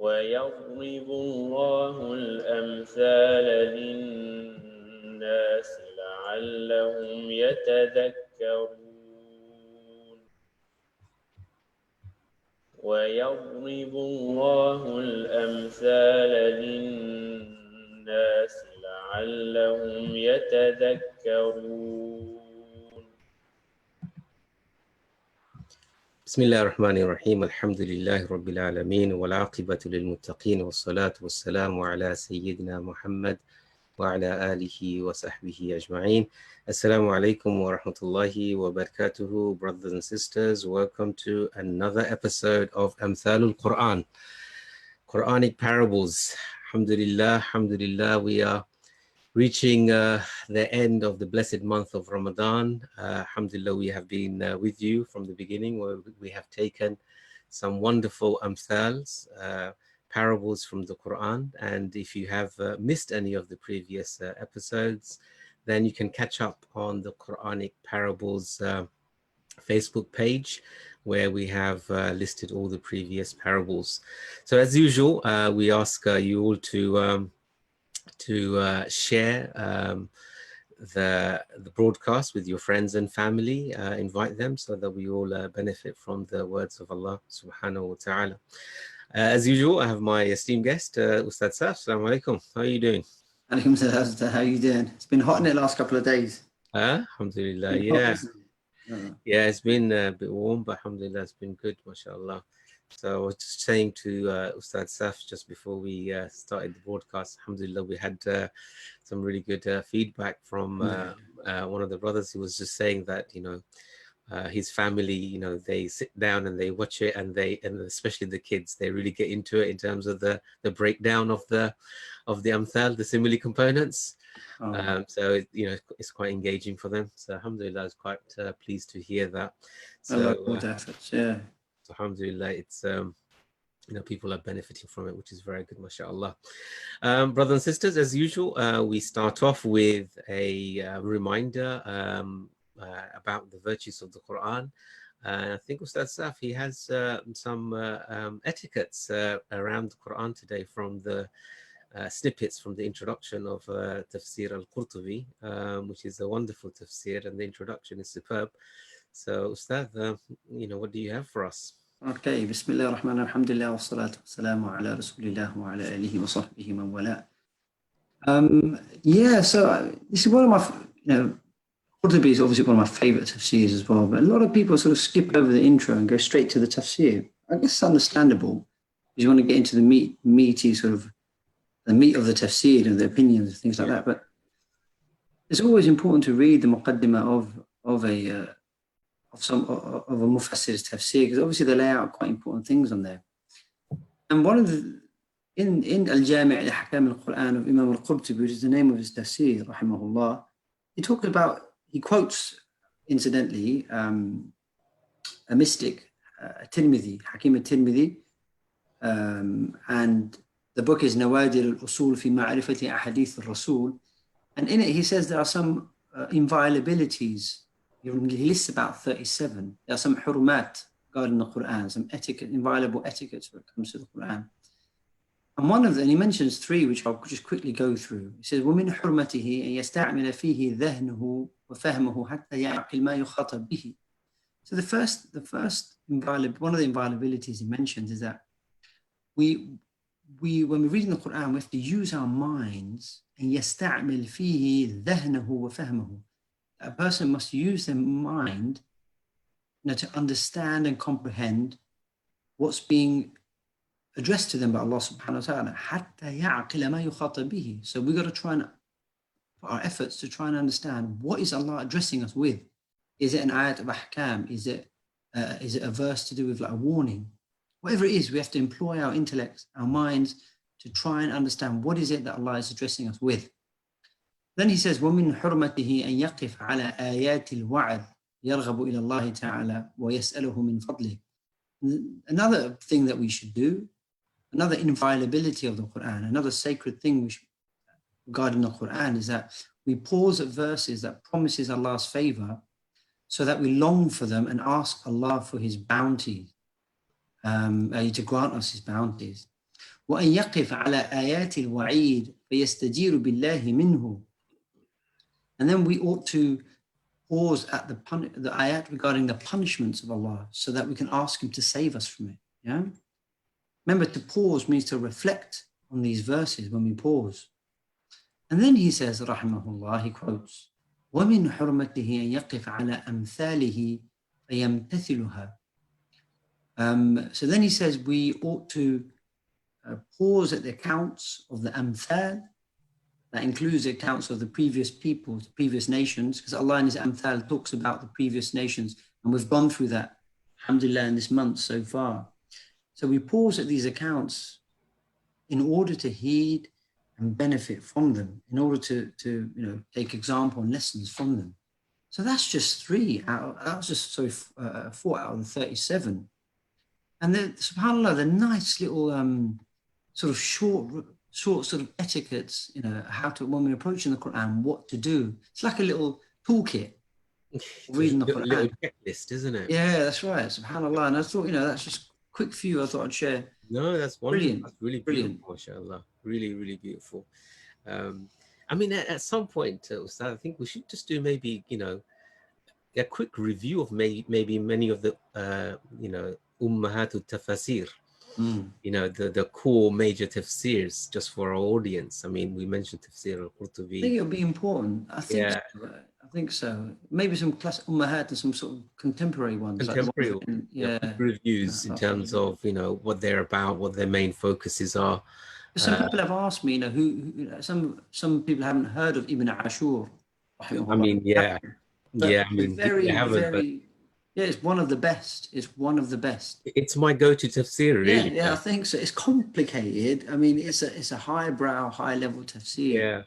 ويضرب الله الأمثال للناس لعلهم يتذكرون ويضرب الله الأمثال للناس لعلهم يتذكرون. بسم الله الرحمن الرحيم. الحمد لله رب العالمين والعاقبة للمتقين والصلاة والسلام على سيدنا محمد وعلى آله وصحبه أجمعين. Assalamu alaikum wa rahmatullahi wa barakatuhu, brothers and sisters. Welcome to another episode of Amthalul Quran, Quranic Parables. Alhamdulillah, alhamdulillah, we are reaching the end of the blessed month of Ramadan. Alhamdulillah, we have been with you from the beginning, where we have taken some wonderful amthals, parables from the Quran. And if you have missed any of the previous episodes, then you can catch up on the Quranic Parables Facebook page, where we have listed all the previous parables. So as usual, we ask you all to share the broadcast with your friends and family. Invite them so that we all benefit from the words of Allah subhanahu wa ta'ala. As usual, I have my esteemed guest, Ustad Saf. Assalamu alaikum. How are you doing? Alaikum salam. How are you doing? It's been hot in the last couple of days. Alhamdulillah, yeah. Yeah, it's been a bit warm, but alhamdulillah, it's been good, mashallah. So I was just saying to Ustad Saf just before we started the broadcast, alhamdulillah, we had some really good feedback from one of the brothers who was just saying that, his family, they sit down and they watch it, and especially the kids, they really get into it in terms of the breakdown of the amthal, the simile components. So it's quite engaging for them. So alhamdulillah, I was quite pleased to hear that. So yeah. So alhamdulillah, it's people are benefiting from it, which is very good, mashallah. Brothers and sisters, as usual, we start off with a reminder about the virtues of the Quran. I think Ustad Saf, he has some etiquettes around the Quran today, from the snippets from the introduction of Tafsir al-Qurtubi, which is a wonderful tafsir, and the introduction is superb. So Ustad, what do you have for us? Okay, Bismillah ar-Rahman alhamdulillah wa salatu wa salamu ala rasulillah wa ala alihi wa sahbihi man wala. So this is one of my, Qurtubi is obviously one of my favorite tafsirs as well, but a lot of people sort of skip over the intro and go straight to the tafsir. I guess it's understandable, because you want to get into the meaty sort of the meat of the tafsir and the opinions and things like that. But it's always important to read the muqaddimah of a mufassir's tafsir, because obviously they lay out quite important things on there. And one of the in Al-Jami' al-Ahkam al-Quran of Imam al-Qurtubi, which is the name of his tafsir, rahimahullah, he quotes, incidentally, a mystic, Tirmidhi, Hakim al-Tirmidhi, and the book is Nawadir al-Usul fi Ma'rifati Ahadith al-Rasul, and in it he says there are some inviolabilities. He lists about 37. There are some hurumat regarding the Quran, some inviolable etiquettes when it comes to the Quran. And one of them, he mentions 3, which I'll just quickly go through. He says, وَمِنْ حُرْمَتِهِ أَنْ يَسْتَعْمِلَ فِيهِ ذَهْنُهُ وَفَهْمُهُ حَتَّى يَعْقِلْ مَا يُخَاطَبْ بِهِ. So the first one of the inviolabilities he mentions is that when we're reading the Quran, we have to use our minds, and يَسْتَعْمِلْ فِيهِ ذَهْنَهُ وَفَهْمَهُ. A person must use their mind to understand and comprehend what's being addressed to them by Allah subhanahu wa ta'ala. حَتَّى يَعْقِلَ مَا يُخَاطَبْ بِهِ. So we've got to try and put our efforts to try and understand, what is Allah addressing us with? Is it an ayat of ahkam? Is it a verse to do with like a warning? Whatever it is, we have to employ our intellects, our minds, to try and understand what is it that Allah is addressing us with. Then he says, وَمِنْ حُرْمَتِهِ أَنْ يَقِفْ عَلَى آيَاتِ الْوَعْدِ يَرْغَبُ إِلَى اللَّهِ تَعَالَى وَيَسْأَلُهُ مِنْ فَضْلِهِ. Another thing that we should do, another inviolability of the Quran, another sacred thing regarding the Quran, is that we pause at verses that promises Allah's favor, so that we long for them and ask Allah for his bounty, to grant us his bounties. وأن يقف على آيات الوعيد فيستجير بالله منه. And then we ought to pause at the ayat regarding the punishments of Allah so that we can ask Him to save us from it. Yeah. Remember, to pause means to reflect on these verses when we pause. And then he says, rahimahullah, he quotes, وَمِنْ حُرْمَتِهِ أَن يَقِفْ عَلَى أَمْثَالِهِ فَيَمْتَثِلُهَا. So then he says we ought to pause at the accounts of the amthal. That includes the accounts of the previous peoples, the previous nations, because Allah in His amthal talks about the previous nations, and we've gone through that, alhamdulillah, in this month so far. So we pause at these accounts in order to heed and benefit from them, in order to take example and lessons from them. So that's just 4 out of the 37. And then, subhanAllah, the nice little sort of short sort of etiquettes, how to, when we're approaching the Quran, what to do. It's like a little toolkit reading the Quran. Little checklist, isn't it? Yeah, that's right. SubhanAllah. And I thought, that's just a quick few I thought I'd share. No, that's wonderful. Brilliant. That's really beautiful, mashallah. Really, really beautiful. I mean, at some point, Ustad, I think we should just do maybe, a quick review of maybe many of the, Ummahatul Tafasir. The core major tafsirs, just for our audience. I mean, we mentioned tafsir al-Qurtubi. I think it'll be important. I think so. Maybe some classic ummahat and some sort of contemporary ones. Reviews in terms of what they're about, what their main focuses are. Some people have asked me, who some people haven't heard of Ibn Ashur. I mean, I mean, very. Yeah, it's one of the best. It's one of the best. It's my go-to tafsir, really. Yeah, I think so. It's complicated. I mean, it's a highbrow, high-level tafsir. Yeah.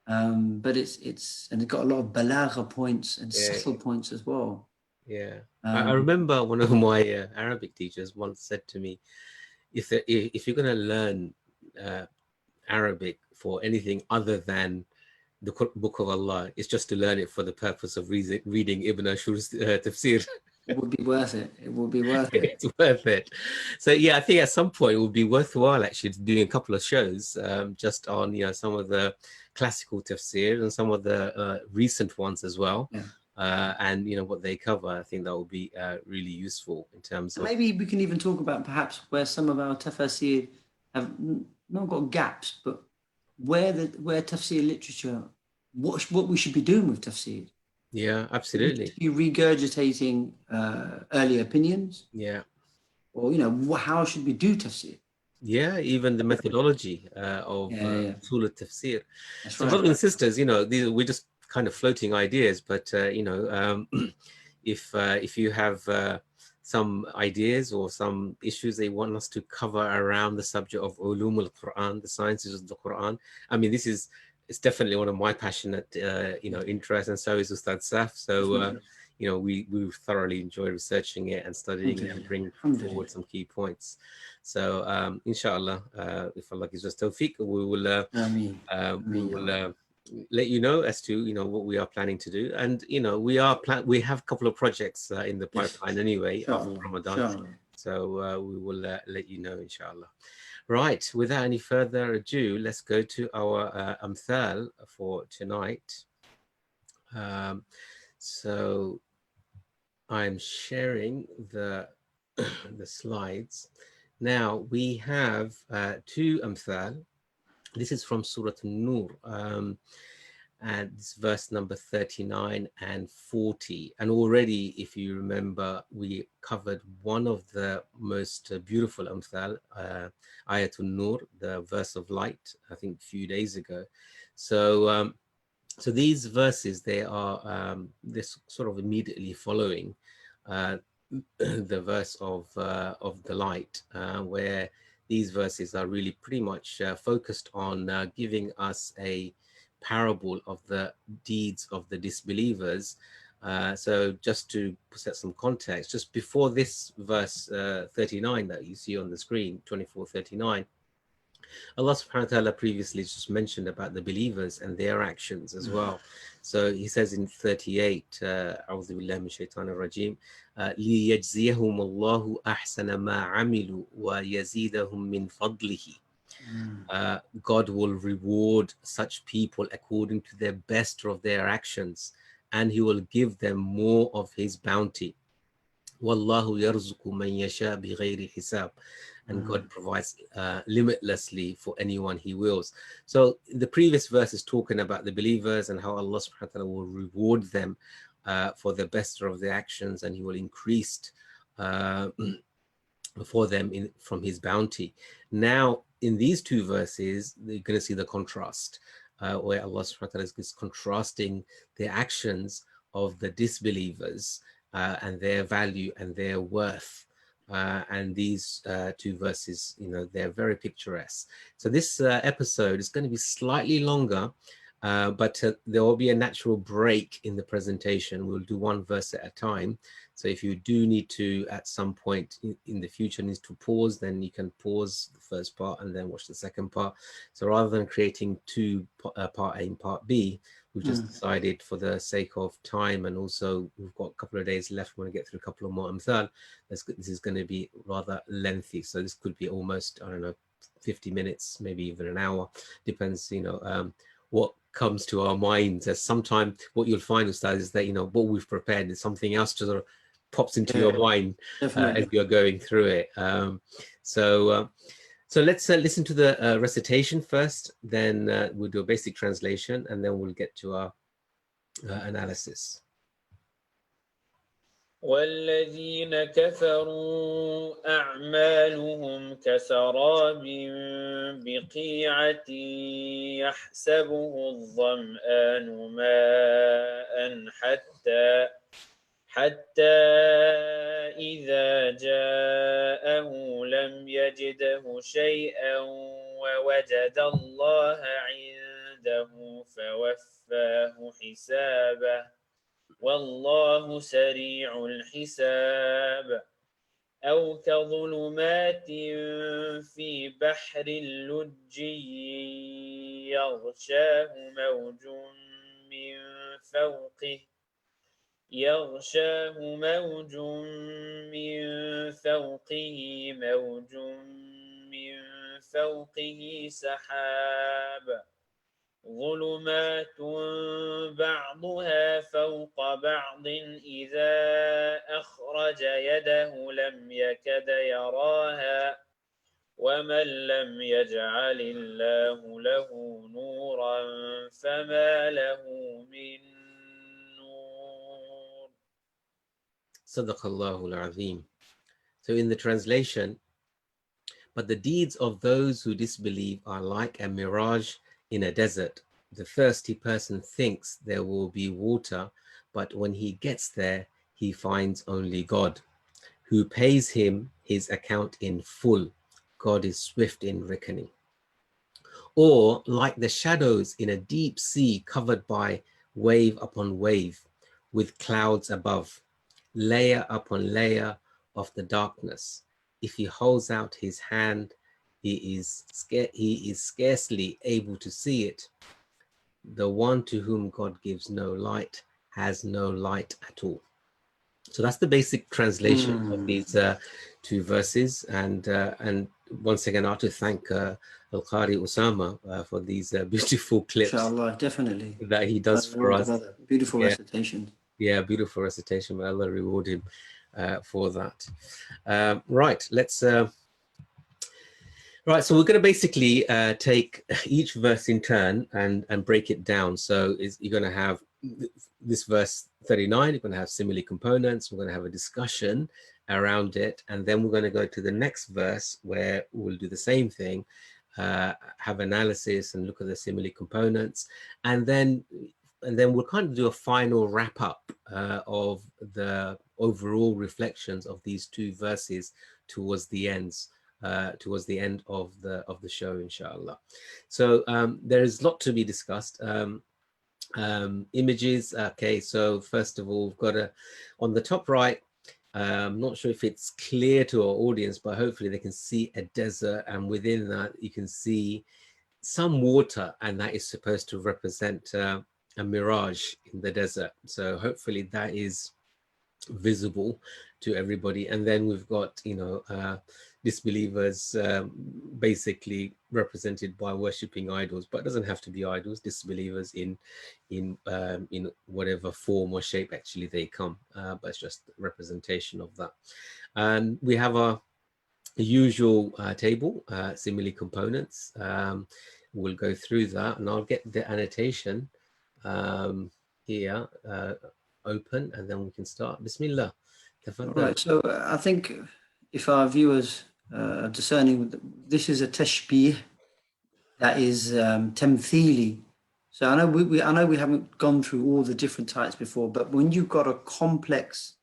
But it's got a lot of balagha points and subtle points as well. Yeah. I remember one of my Arabic teachers once said to me, if you're going to learn Arabic for anything other than the Book of Allah, it's just to learn it for the purpose of reading Ibn Ashur's tafsir. It would be worth it. It would be worth it. It's worth it. So yeah, I think at some point it would be worthwhile actually doing a couple of shows just on some of the classical tafsir and some of the recent ones as well. Yeah. And what they cover. I think that would be really useful in terms of. Maybe we can even talk about perhaps where some of our tafsir have not got gaps, but where tafsir literature, what we should be doing with tafsir. Yeah, absolutely. You regurgitating earlier opinions. Yeah. Or how should we do tafsir? Yeah, even the methodology of Usul tafsir. So, right. brothers and sisters, we're just kind of floating ideas, but if you have some ideas or some issues they want us to cover around the subject of ulum al-Quran, the sciences of the Quran. I mean, it's definitely one of my passionate, interests, and so is Ustad Saf. So, we thoroughly enjoy researching it and studying it and bring forward some key points. So, inshallah, if Allah gives us tawfiq, we will let you know as to what we are planning to do, and we have a couple of projects in the pipeline anyway after Ramadan. So we will let you know, inshallah. Right, without any further ado, let's go to our amthal for tonight. So I'm sharing the slides. Now we have two amthal. This is from Surah An-Nur, and it's verse number 39 and 40. And already, if you remember, we covered one of the most beautiful amthal, Ayatul Nur, the verse of light, I think a few days ago. So, so these verses, they are this sort of immediately following the verse of the light, where these verses are really pretty much focused on giving us a parable of the deeds of the disbelievers. So just to set some context, just before this verse 39 that you see on the screen, 24:39, Allah subhanahu wa ta'ala previously just mentioned about the believers and their actions as well. So he says in 38, أعوذ بالله من الشيطان الرجيم, لِيَجْزِيَهُمُ اللَّهُ أَحْسَنَ مَا عَمِلُوا وَيَزِيدَهُم مِّن فَضْلِهِ. God will reward such people according to their best of their actions, and he will give them more of his bounty. Wallahu yarzuqu man yasha bighayri hisab. And God provides limitlessly for anyone he wills. So the previous verse is talking about the believers and how Allah subhanahu wa ta'ala will reward them for the best of their actions, and he will increase for them from his bounty. Now, in these two verses, you're going to see the contrast, where Allah subhanahu wa ta'ala is contrasting the actions of the disbelievers and their value and their worth. And these two verses, they're very picturesque. So this episode is going to be slightly longer, but there will be a natural break in the presentation. We'll do one verse at a time. So if you do need to, at some point in the future, needs to pause, then you can pause the first part and then watch the second part. So rather than creating two, part A and part B, we've just decided, for the sake of time, and also we've got a couple of days left, we want to get through a couple of more amthal. This is going to be rather lengthy. So this could be almost, I don't know, 50 minutes, maybe even an hour. Depends, what comes to our minds. As sometimes what you'll find, Ustaz, is that, what we've prepared is something else to sort of pops into your mind as you're going through it. So let's listen to the recitation first, then we'll do a basic translation, and then we'll get to our analysis. والذين كفروا أعمالهم كسراب بقيعة يحسبه الظمآن ماء حتى إذا جاءه لم يجده شيئا ووجد الله عنده فوفاه حسابه والله سريع الحساب أو كظلمات في بحر لجي يغشاه موج من فوقه موج من فوقه سحاب ظلمات بعضها فوق بعض إذا أخرج يده لم يكد يراها ومن لم يجعل الله له نورا فما له من نور. Sadaqallahu al-Azim. So in the translation, but the deeds of those who disbelieve are like a mirage in a desert. The thirsty person thinks there will be water, but when he gets there, he finds only God, who pays him his account in full. God is swift in reckoning. Or like the shadows in a deep sea covered by wave upon wave, with clouds above, layer upon layer of the darkness. If he holds out his hand, he is scarcely able to see it. The one to whom God gives no light has no light at all. So that's the basic translation of these two verses. And once again, I have to thank Al-Qari Usama for these beautiful clips. Inshallah, definitely. That he does for us. Beautiful recitation. Yeah, beautiful recitation. May Allah reward him for that. Right, let's... Right, so we're going to basically take each verse in turn and break it down. So you're going to have this verse 39, you're going to have simile components, we're going to have a discussion around it, and then we're going to go to the next verse where we'll do the same thing, have analysis and look at the simile components, and then we'll kind of do a final wrap up of the overall reflections of these two verses towards the end of the show, inshallah. So there is a lot to be discussed. Images. Okay, so first of all, we've got on the top right, I'm not sure if it's clear to our audience, but hopefully they can see a desert, and within that you can see some water, and that is supposed to represent a mirage in the desert. So hopefully that is visible to everybody. And then we've got, you know, disbelievers, basically represented by worshipping idols, but it doesn't have to be idols. Disbelievers in whatever form or shape actually they come, but it's just a representation of that. And we have a usual table, simile components. We'll go through that, and I'll get the annotation here open, and then we can start. Bismillah. Right, so I think if our viewers are discerning, this is a tashbih that is tamthili. So I know we haven't gone through all the different types before, but when you've got a complex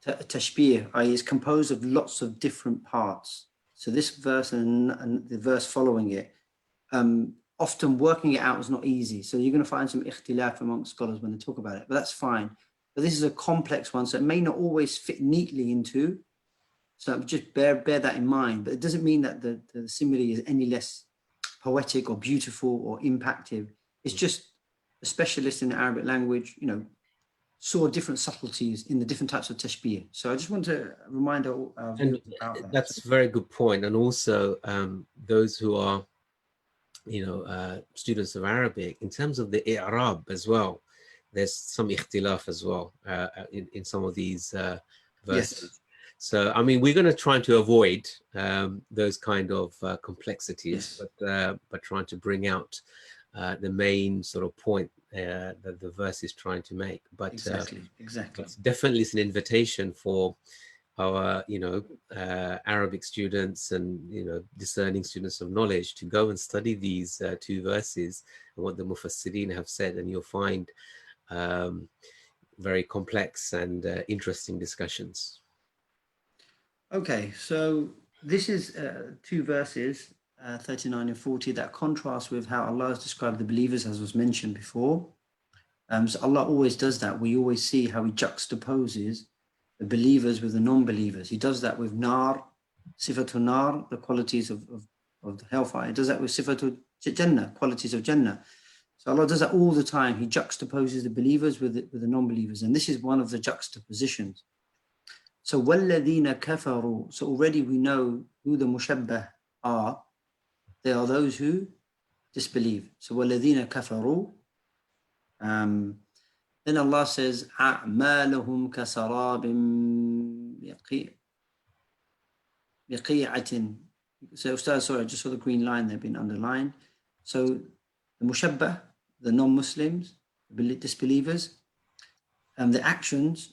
tashbih, i.e. is composed of lots of different parts. So this verse and the verse following it, often working it out is not easy. So you're going to find some ikhtilaf amongst scholars when they talk about it, but that's fine. But this is a complex one, so it may not always fit neatly into. So just bear that in mind. But it doesn't mean that the simile is any less poetic or beautiful or impactful. It's just a specialist in the Arabic language, you know, saw different subtleties in the different types of tashbih. So I just want to remind our viewers about that. That's a very good point. And also those who are, you know, students of Arabic, in terms of the i'rab as well, there's some ikhtilaf as well in some of these verses. Yes. So, I mean, we're going to try to avoid those kind of complexities, yes, but trying to bring out the main sort of point that the verse is trying to make. But exactly. Definitely it's an invitation for our, you know, Arabic students and, you know, discerning students of knowledge to go and study these two verses and what the Mufassirin have said, and you'll find very complex and interesting discussions. Okay, so this is two verses, 39 and 40, that contrast with how Allah has described the believers, as was mentioned before. So Allah always does that. We always see how He juxtaposes the believers with the non-believers. He does that with nar, sifatul nar, the qualities of the hellfire. He does that with sifatul jannah, qualities of jannah. So Allah does that all the time. He juxtaposes the believers with the non-believers. And this is one of the juxtapositions. So وَالَّذِينَ كَفَرُوا. So already we know who the mushabbah are. They are those who disbelieve. So وَالَّذِينَ كَفَرُوا. Then Allah says, أَعْمَالُهُمْ كَسَرَابٍ بِقِيعَةٍ. So Ustaz, sorry, I just saw the green line there being underlined. So the mushabbah, the non-Muslims, the disbelievers, the actions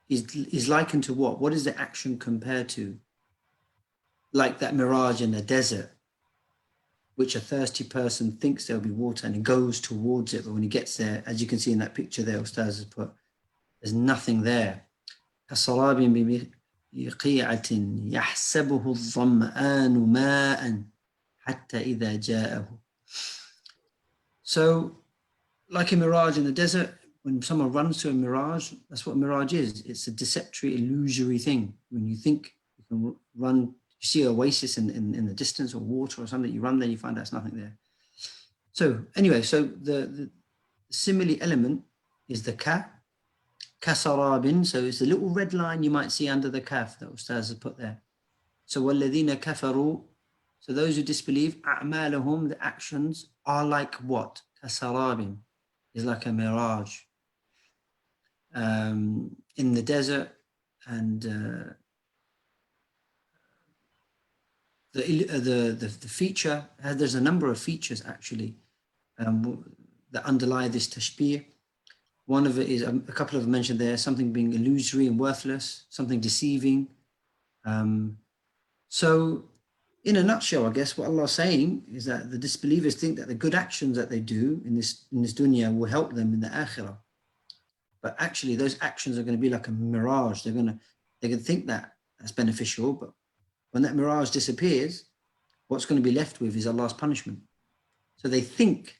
is likened to what? What is the action compared to? Like that mirage in the desert, which a thirsty person thinks there'll be water and he goes towards it, but when he gets there, as you can see in that picture there, Ustaz has put, there's nothing there. كَصَرَابٍ بِقِيعَةٍ يَحْسَبُهُ الظَّمْآنُ مَاءً حَتَّى إِذَا جَاءَهُ. So, like a mirage in the desert, when someone runs to a mirage, that's what a mirage is. It's a deceptory, illusory thing. When you think you can run, you see an oasis in the distance or water or something, you run there, you find there's nothing there. So anyway, so the simile element is the kasarabin. So it's a little red line you might see under the kaf that Ustaz has put there. So وَالَّذِينَ كَفَرُوا. So those who disbelieve, أَعْمَالُهُمْ, the actions are like what? Kasarabin is like a mirage. In the desert, and the feature, there's a number of features actually that underlie this tashbih. One of it is, a couple of them mentioned there, something being illusory and worthless, something deceiving. So in a nutshell, I guess what Allah is saying is that the disbelievers think that the good actions that they do in this dunya will help them in the akhirah. But actually, those actions are going to be like a mirage. They can think that that's beneficial, but when that mirage disappears, what's going to be left with is Allah's punishment. So they think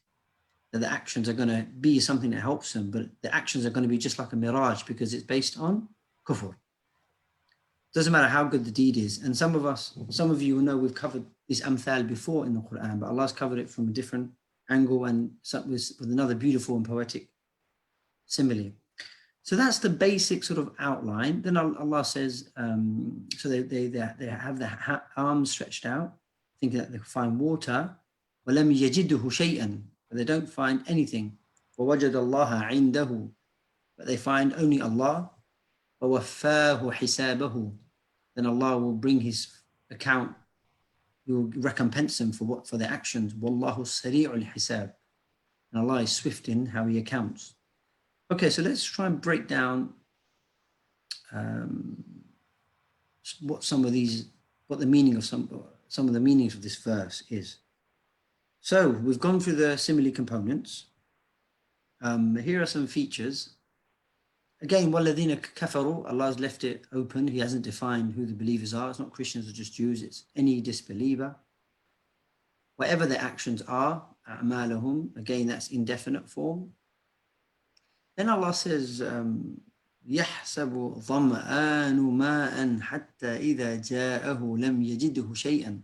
that the actions are going to be something that helps them, but the actions are going to be just like a mirage because it's based on kufr. Doesn't matter how good the deed is. And some of you will know we've covered this amthal before in the Quran, but Allah's covered it from a different angle and with another beautiful and poetic simile. So that's the basic sort of outline. Then Allah says, so they have their arms stretched out, thinking that they can find water. وَلَمْ يَجِدُهُ شَيْئًا, but they don't find anything. وَوَجَدَ اللَّهَ عِنْدَهُ, but they find only Allah. وَوَفَّاهُ حِسَابَهُ, then Allah will bring his account. He will recompense them for their actions. وَاللَّهُ سَرِيعُ الْحِسَابِ, and Allah is swift in how he accounts. Okay, so let's try and break down what the meaning of some of the meanings of this verse is. So we've gone through the simile components. Here are some features. Again, وَالَّذِينَ كَفَرُوا, Allah has left it open. He hasn't defined who the believers are. It's not Christians or just Jews. It's any disbeliever. Whatever their actions are, أَعْمَالُهُمْ, again, that's indefinite form. Then Allah says, يَحْسَبُ ظَمْآنُ مَاءً حَتَّى إِذَا جَاءَهُ لَمْ يَجِدْهُ شَيْئًا.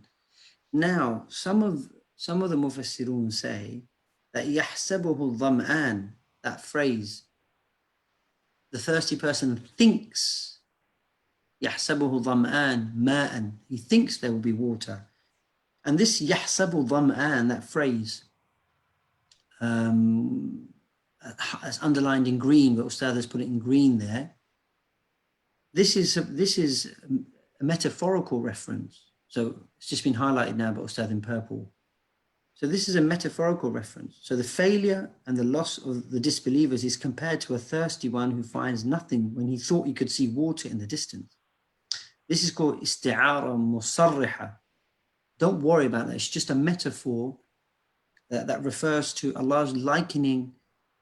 Now, some of the Mufassirun say that يَحْسَبُهُ الظَّمْآن, that phrase, the thirsty person thinks, يَحْسَبُهُ الظَّمْآن مَاءً, he thinks there will be water. And this يَحْسَبُ الظَّمْآن, that phrase, it's underlined in green, but Ustad has put it in green there. This is a metaphorical reference. So it's just been highlighted now by Ustad in purple. So this is a metaphorical reference. So the failure and the loss of the disbelievers is compared to a thirsty one who finds nothing when he thought he could see water in the distance. This is called isti'ara musarriha. Don't worry about that. It's just a metaphor that refers to Allah's likening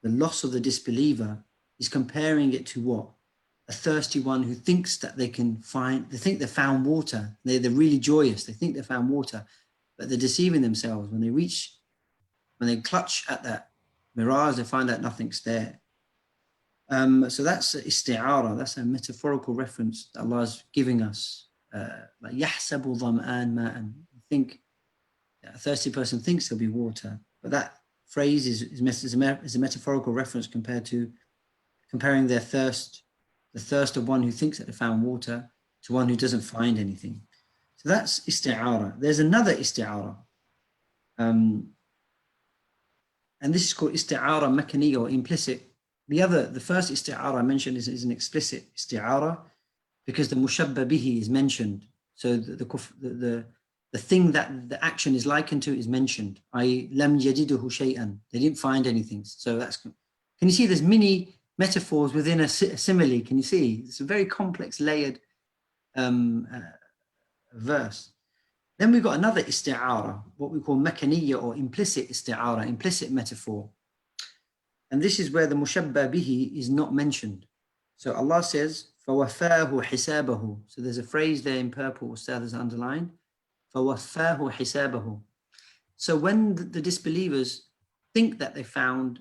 the loss of the disbeliever. Is comparing it to what? A thirsty one who thinks that they think they found water. They're really joyous. They think they found water, but they're deceiving themselves. When they clutch at that mirage, they find out nothing's there. So that's isti'ara. That's a metaphorical reference that Allah's giving us. Like يَحْسَبُ ظَمْآن مَاءً. Think a thirsty person thinks there'll be water, but that phrase is a metaphorical reference comparing their thirst, the thirst of one who thinks that they found water, to one who doesn't find anything. So that's isti'ara. There's another isti'ara, and this is called isti'ara makaniya, or implicit. The first isti'ara I mentioned is an explicit isti'ara because the mushabba bihi is mentioned. So the thing that the action is likened to is mentioned. Lam yajiduhu shay'an. They didn't find anything. So that's. Can you see there's many metaphors within a simile? Can you see? It's a very complex, layered verse. Then we've got another isti'ara, what we call makaniya, or implicit isti'ara, implicit metaphor. And this is where the mushabba bihi is not mentioned. So Allah says, فَوَفَّاهُ حِسَابَهُ. So there's a phrase there in purple, Ustad has underlined. فَوَفَّاهُ حِسَابَهُ. So when the disbelievers think that they found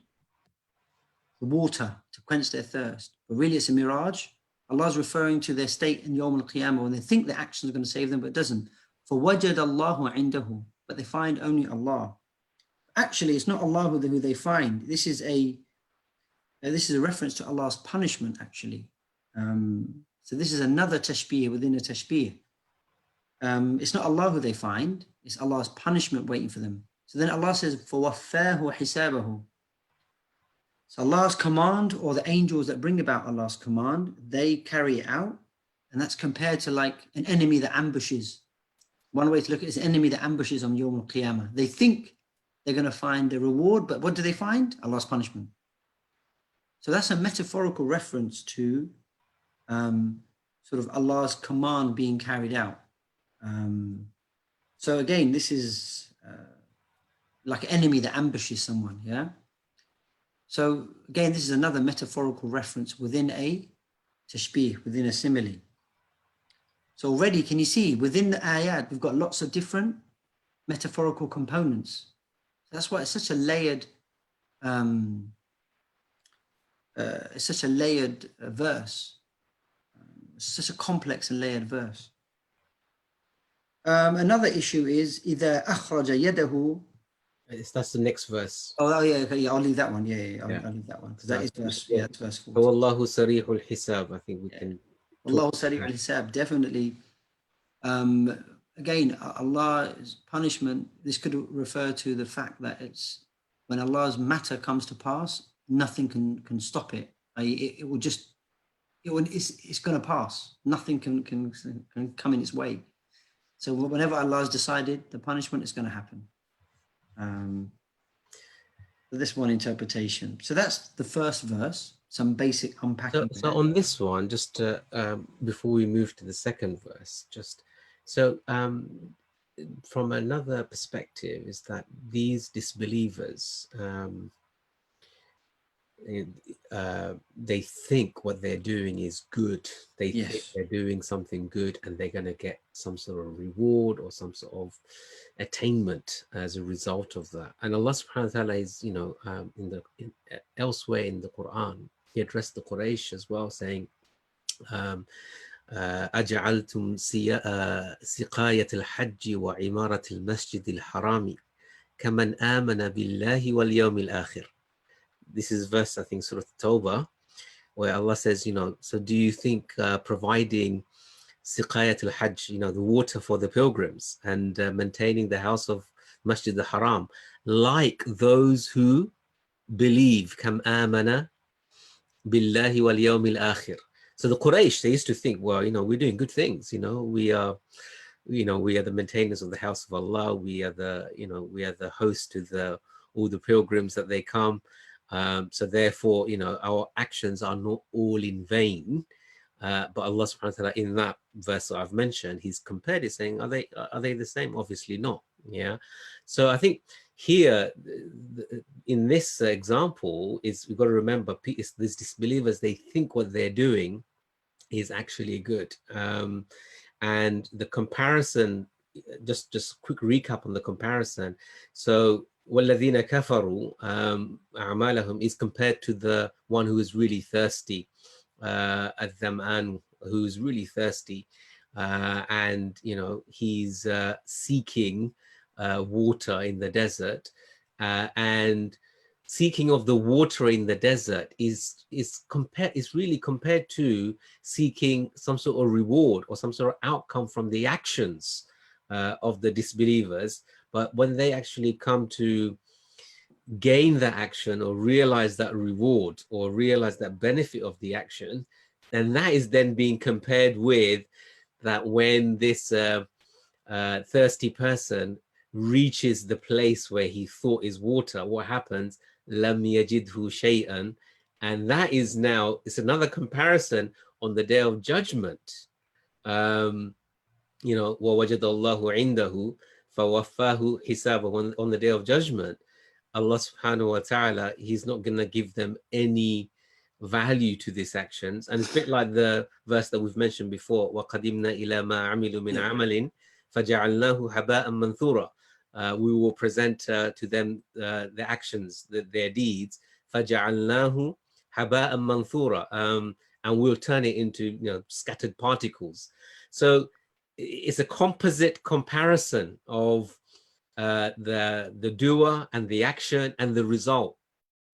the water to quench their thirst, but really it's a mirage, Allah is referring to their state in Yawm al-Qiyamah when they think their actions are going to save them, but it doesn't. فَوَجَدَ اللَّهُ عِنْدَهُ. But they find only Allah. Actually, it's not Allah who they find. This is a reference to Allah's punishment, actually. So this is another tashbih within a tashbih. It's not Allah who they find, it's Allah's punishment waiting for them. So then Allah says, فَوَفَّاهُ حِسَابَهُ. So Allah's command, or the angels that bring about Allah's command, they carry it out. And that's compared to like an enemy that ambushes. One way to look at it is an enemy that ambushes on Yawm al-Qiyamah. They think they're going to find a reward, but what do they find? Allah's punishment. So that's a metaphorical reference to sort of Allah's command being carried out. So again, this is like an enemy that ambushes someone, yeah? So again, this is another metaphorical reference within a tashbih, within a simile. So already, can you see, within the ayat, we've got lots of different metaphorical components. That's why it's such a layered verse. It's such a complex and layered verse. Another issue is إِذَا أَخْرَجَ يَدَهُ That's the next verse. Oh yeah, okay, yeah, I'll leave that one. Yeah, Yeah. I'll leave that one because that is verse. Yeah. Yeah, it's verse 40. فَوَاللَّهُ سَرِيعُ الْحِسَابِ. I think we Yeah. can Allah talk. Sari'ul Hisab, definitely. Again, Allah's punishment, this could refer to the fact that it's when Allah's matter comes to pass, nothing can stop it. It will just, it's going to pass. Nothing can come in its way. So whenever Allah's decided the punishment is going to happen. This one interpretation. So that's the first verse, some basic unpacking. So on this one, just before we move to the second verse, just so from another perspective is that these disbelievers, they think what they're doing is good. They think they're doing something good and they're going to get some sort of reward or some sort of attainment as a result of that. And Allah subhanahu wa ta'ala is, you know, elsewhere in the Quran, he addressed the Quraysh as well, saying, أجعلتم سقاية الحج وعمارة المسجد الحرام كمن آمن بالله واليوم الآخر. This is verse, I think, Surah Tawbah, where Allah says, you know, so do you think providing siqayat al-hajj, you know, the water for the pilgrims, and maintaining the house of Masjid al-Haram, like those who believe, kam amana billahi wal yawmil akhir. So the Quraysh, they used to think, well, you know, we're doing good things, you know, we are the maintainers of the house of Allah, we are the host to all the pilgrims that they come. So therefore, you know, our actions are not all in vain. But Allah subhanahu wa ta'ala, in that verse that I've mentioned, he's compared it, saying, are they the same? Obviously not. Yeah. So I think here, in this example, is we've got to remember, these disbelievers, they think what they're doing is actually good. And the comparison, just quick recap on the comparison. So وَالَّذِينَ كَفَرُوا أَعْمَالَهُم is compared to the one who is really thirsty, الذَّمْآن, who is really thirsty, and you know he's seeking water in the desert, and seeking of the water in the desert is really compared to seeking some sort of reward or some sort of outcome from the actions of the disbelievers. But when they actually come to gain that action or realize that reward or realize that benefit of the action, then that is then being compared with that when this thirsty person reaches the place where he thought is water, what happens? Lam yajidhu shay'an. And that is now, it's another comparison on the day of judgment. You know, وَوَجَدَ اللَّهُ عِنْدَهُ فَوَفَّاهُ حِسَابَهُ. On the day of judgment, Allah subhanahu wa ta'ala, he's not going to give them any value to these actions. And it's a bit like the verse that we've mentioned before, وَقَدِمْنَا إِلَى مَا عَمِلُوا مِنْ عَمَلٍ فَجَعَلْنَاهُ هَبَاءً مَنْثُورًا. We will present to them the actions, their deeds, فَجَعَلْنَاهُ هَبَاءً مَنْثُورًا, and we'll turn it into, you know, scattered particles. So it's a composite comparison of the doer and the action and the result.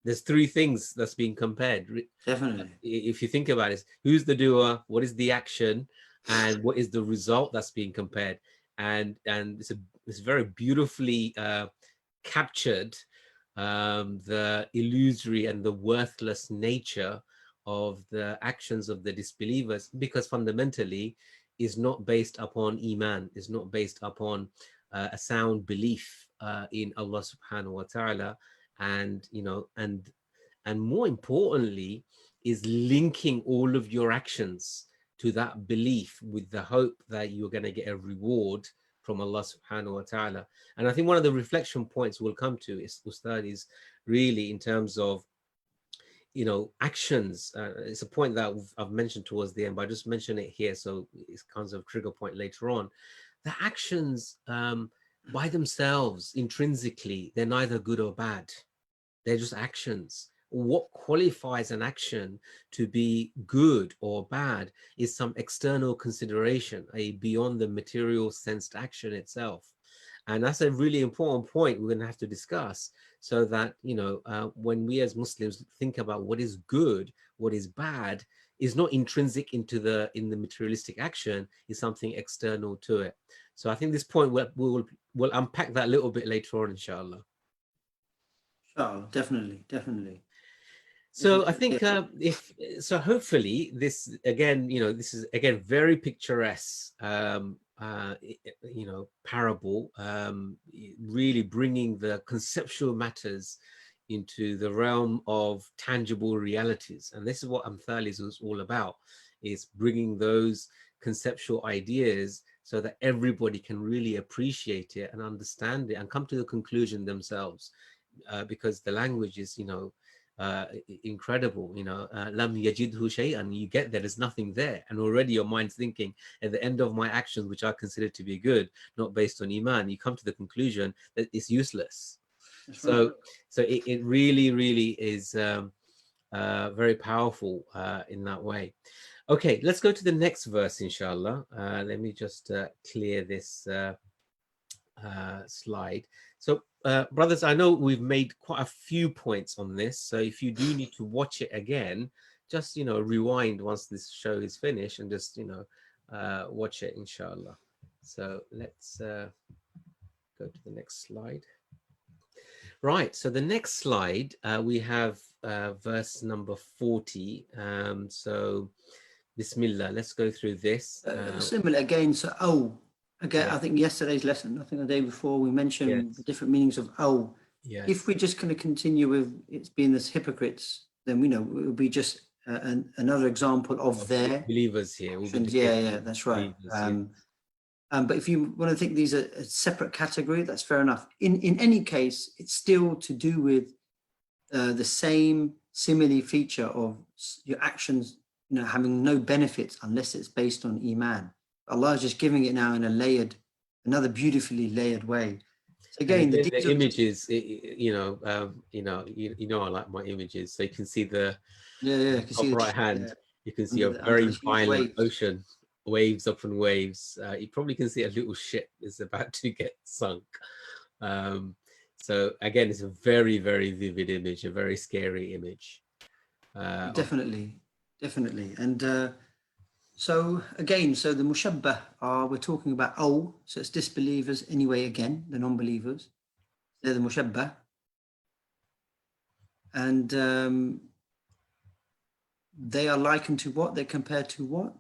There's three things that's being compared. Definitely. If you think about it, who's the doer, what is the action, and what is the result that's being compared? And it's very beautifully captured the illusory and the worthless nature of the actions of the disbelievers, because fundamentally is not based upon iman, is not based upon a sound belief in Allah subhanahu wa ta'ala, and you know, and more importantly is linking all of your actions to that belief with the hope that you're going to get a reward from Allah subhanahu wa ta'ala. And I think one of the reflection points we'll come to is, Ustad, is really in terms of, you know, actions. It's a point that I've mentioned towards the end, but I just mention it here so it's kind of a trigger point later on. The actions by themselves, intrinsically, they're neither good or bad. They're just actions. What qualifies an action to be good or bad is some external consideration, beyond the material sensed action itself. And that's a really important point we're going to have to discuss, so that, you know, when we as Muslims think about what is good, what is bad, is not intrinsic into the materialistic action, is something external to it. So I think this point we'll unpack that a little bit later on, inshallah. Oh, definitely, definitely. So I think hopefully this, again, you know, this is again very picturesque, you know, parable, really bringing the conceptual matters into the realm of tangible realities. And this is what Amthal is all about, is bringing those conceptual ideas so that everybody can really appreciate it and understand it and come to the conclusion themselves, because the language is, you know, incredible. You know, lam yajidhu shay'an, you get there's nothing there, and already your mind's thinking, at the end of my actions, which I consider to be good, not based on iman, you come to the conclusion that it's useless. So it really is very powerful in that way. Okay, let's go to the next verse, inshallah. Let me just clear this slide. So brothers, I know we've made quite a few points on this, so if you do need to watch it again, just, you know, rewind once this show is finished and just, you know, watch it, inshallah. So let's go to the next slide. Right, so the next slide, we have verse number 40. So Bismillah, let's go through this. Similar again, so again, Yeah. I think yesterday's lesson, I think the day before, we mentioned Yes. the different meanings of Yes. If we're just going to continue with it's being this hypocrites, then we know it will be just another example of their believers here. Yeah, that's right. Believers, but if you want to think these are a separate category, that's fair enough. In any case, it's still to do with the same simile feature of your actions, you know, having no benefits unless it's based on iman. Allah is just giving it now in another beautifully layered way. So again, the images, you know, I like my images. So you can see the top right hand. You can see a very violent ocean, waves upon waves. You probably can see a little ship is about to get sunk. So again, it's a very, very vivid image, a very scary image. Definitely. And so again, so the mushabbah we're talking about so it's disbelievers anyway, again, the non-believers. They're the mushabbah. And they are likened to what? They're compared to what?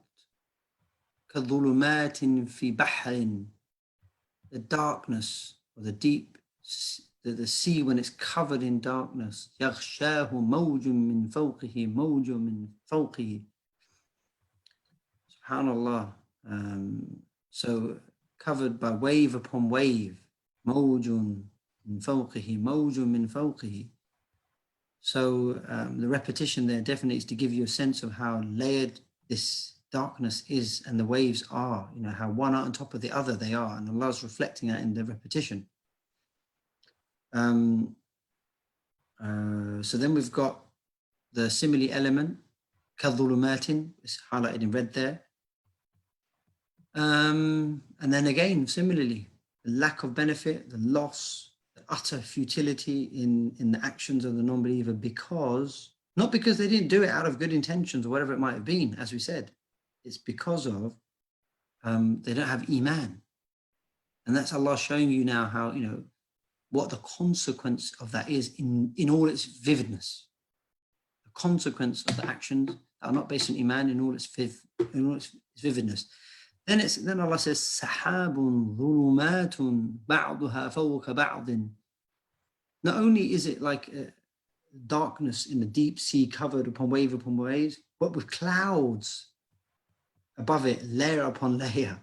كَظُلُمَاتٍ فِي بَحْرٍ, the darkness, or the deep, the sea when it's covered in darkness. يَغْشَاهُ مَوْجٌ مِّن فَوْقِهِ مَوْجٌ مِّن فَوْقِهِ. SubhanAllah. So covered by wave upon wave. مَوْجٌ مِّن فَوْقِهِ مَوْجٌ مِّن فَوْقِهِ. So the repetition there definitely is to give you a sense of how layered this darkness is and the waves are, you know, how one on top of the other they are, and Allah's reflecting that in the repetition. So then we've got the simile element, كَظُلُمَاتٍ, is highlighted in red there. And then again, similarly, the lack of benefit, the loss, the utter futility in the actions of the non-believer, not because they didn't do it out of good intentions or whatever it might have been, as we said. It's because of they don't have iman. And that's Allah showing you now how, you know, what the consequence of that is in all its vividness. The consequence of the actions that are not based on iman in all its vividness. Then Allah says, Sahabun dhulumatun ba'duha fawqa ba'din. Not only is it like darkness in the deep sea covered upon waves, but with clouds above it, layer upon layer.